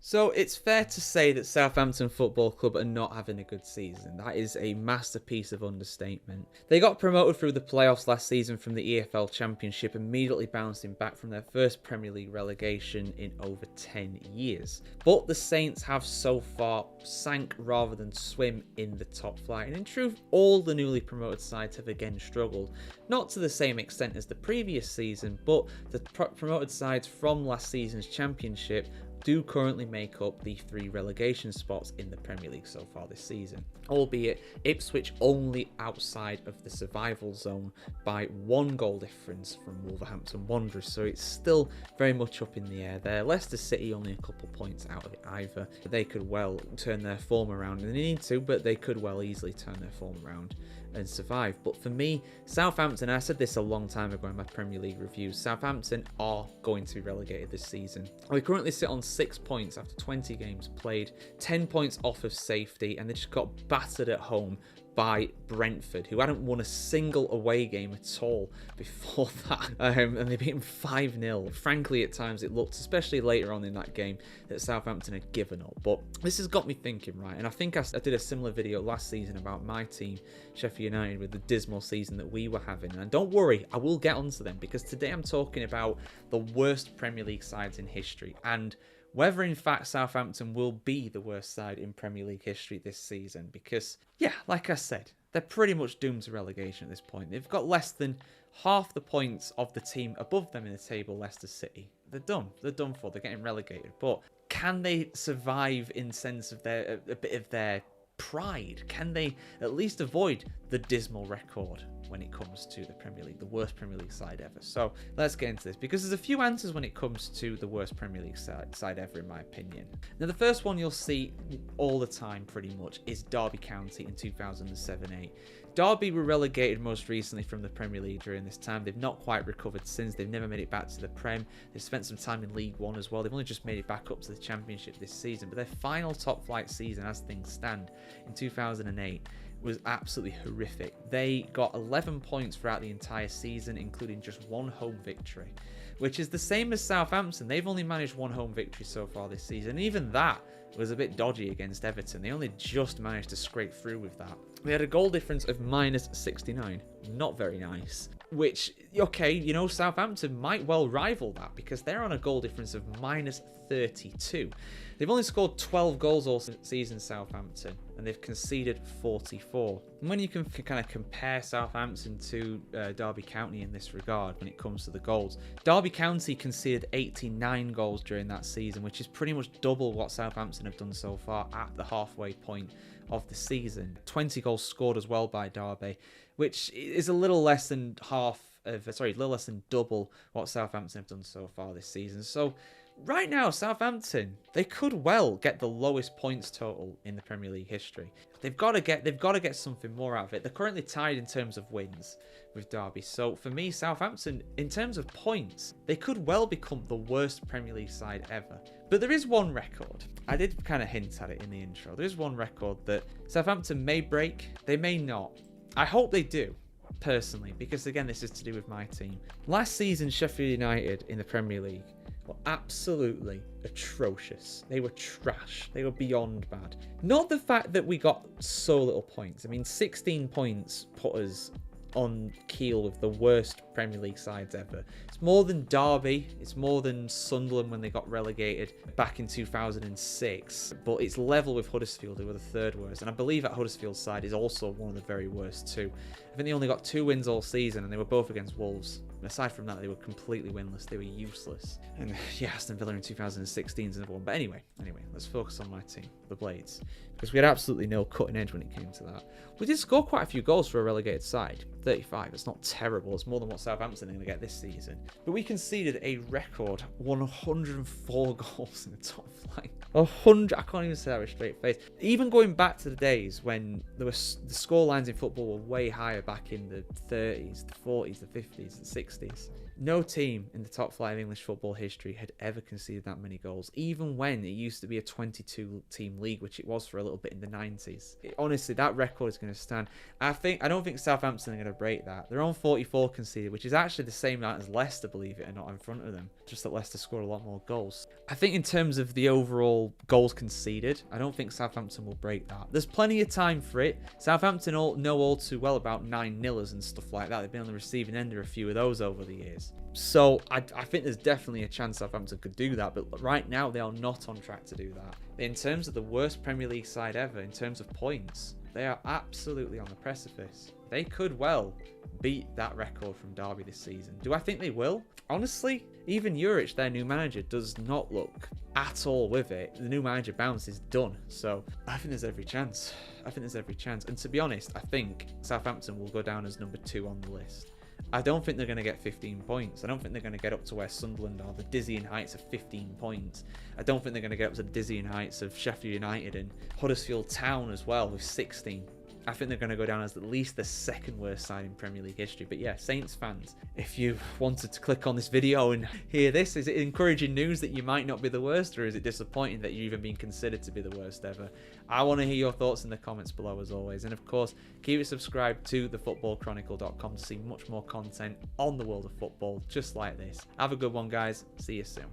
So it's fair to say that Southampton Football Club are not having a good season. That is a masterpiece of understatement. They got promoted through the playoffs last season from the EFL Championship, immediately bouncing back from their first Premier League relegation in over 10 years. But the Saints have so far sank rather than swim in the top flight. And in truth, all the newly promoted sides have again struggled. Not to the same extent as the previous season, but the promoted sides from last season's Championship do currently make up the 3 relegation spots in the Premier League so far this season, albeit Ipswich only outside of the survival zone by 1 goal difference from Wolverhampton Wanderers, so it's still very much up in the air there. Leicester City only a couple points out of it either. They could well turn their form around, and they need to, but they could well easily turn their form around and survive. But for me, Southampton, I said this a long time ago in my Premier League reviews, Southampton are going to be relegated this season. We currently sit on 6 points after 20 games played, 10 points off of safety, and they just got battered at home by Brentford, who hadn't won a single away game at all before that, and they beat them 5-0. Frankly, at times it looked, especially later on in that game, that Southampton had given up. But this has got me thinking, right, and I think I did a similar video last season about my team, Sheffield United, with the dismal season that we were having. And don't worry, I will get onto them, because today I'm talking about the worst Premier League sides in history, and whether in fact Southampton will be the worst side in Premier League history this season. Because, yeah, like I said, they're pretty much doomed to relegation at this point. They've got less than half the points of the team above them in the table, Leicester City. They're done. They're done for. They're getting relegated. But can they survive in sense of a bit of their pride? Can they at least avoid the dismal record when it comes to the Premier League, the worst Premier League side ever? So let's get into this, because there's a few answers when it comes to the worst Premier League side ever, in my opinion. Now, the first one you'll see all the time pretty much is Derby County in 2007-8. Derby were relegated most recently from the Premier League during this time. They've not quite recovered since. They've never made it back to the Prem. They've spent some time in League One as well. They've only just made it back up to the Championship this season. But their final top flight season, as things stand, in 2008, was absolutely horrific. They got 11 points throughout the entire season, including just 1 home victory, which is the same as Southampton. They've only managed 1 home victory so far this season. And even that was a bit dodgy against Everton. They only just managed to scrape through with that. We had a goal difference of -69. Not very nice. Which, okay, you know, Southampton might well rival that, because they're on a goal difference of -32. They've only scored 12 goals all season, Southampton, and they've conceded 44. And when you can kind of compare Southampton to Derby County in this regard when it comes to the goals, Derby County conceded 89 goals during that season, which is pretty much double what Southampton have done so far at the halfway point of the season. 20 goals scored as well by Derby, which is a little less than double what Southampton have done so far this season. So right now, Southampton, they could well get the lowest points total in the Premier League history. They've got to get something more out of it. They're currently tied in terms of wins with Derby. So for me, Southampton, in terms of points, they could well become the worst Premier League side ever. But there is one record. I did kind of hint at it in the intro. There is one record that Southampton may break. They may not. I hope they do, personally, because again, this is to do with my team. Last season, Sheffield United in the Premier League were absolutely atrocious. They were trash. They were beyond bad. Not the fact that we got so little points. I mean, 16 points put us on keel with the worst Premier League sides ever. It's more than Derby. It's more than Sunderland when they got relegated back in 2006. But it's level with Huddersfield, who were the 3rd worst. And I believe that Huddersfield side is also one of the very worst too. I think they only got 2 wins all season, and they were both against Wolves. And aside from that, they were completely winless. They were useless. And yeah, Aston Villa in 2016 is another one. But anyway, let's focus on my team, the Blades, because we had absolutely no cutting edge when it came to that. We did score quite a few goals for a relegated side. 35. It's not terrible. It's more than what Southampton are going to get this season. But we conceded a record 104 goals in the top flight. 100. I can't even say that with a straight face. Even going back to the days when the score lines in football were way higher back in the 30s, the 40s, the 50s, the 60s. No team in the top flight of English football history had ever conceded that many goals, even when it used to be a 22-team league, which it was for a little bit in the 90s. Honestly, that record is going to stand. I don't think Southampton are going to break that. They're on 44 conceded, which is actually the same amount as Leicester, believe it or not, in front of them. just that Leicester score a lot more goals. I think in terms of the overall goals conceded, I don't think Southampton will break that. There's plenty of time for it. Southampton know all too well about 9-0ers and stuff like that. They've been on the receiving end of a few of those over the years. So I think there's definitely a chance Southampton could do that, but right now they are not on track to do that. In terms of the worst Premier League side ever, in terms of points, they are absolutely on the precipice. They could well beat that record from Derby this season. Do I think they will? Honestly, even Juric, their new manager, does not look at all with it. The new manager bounce is done. So I think there's every chance. And to be honest, I think Southampton will go down as number 2 on the list. I don't think they're going to get 15 points. I don't think they're going to get up to where Sunderland are, the dizzying heights of 15 points. I don't think they're going to get up to the dizzying heights of Sheffield United and Huddersfield Town as well with 16. I think they're going to go down as at least the second worst side in Premier League history. But yeah, Saints fans, if you wanted to click on this video and hear this, is it encouraging news that you might not be the worst, or is it disappointing that you're even being considered to be the worst ever? I want to hear your thoughts in the comments below as always. And of course, keep it subscribed to thefootballchronicle.com to see much more content on the world of football just like this. Have a good one, guys. See you soon.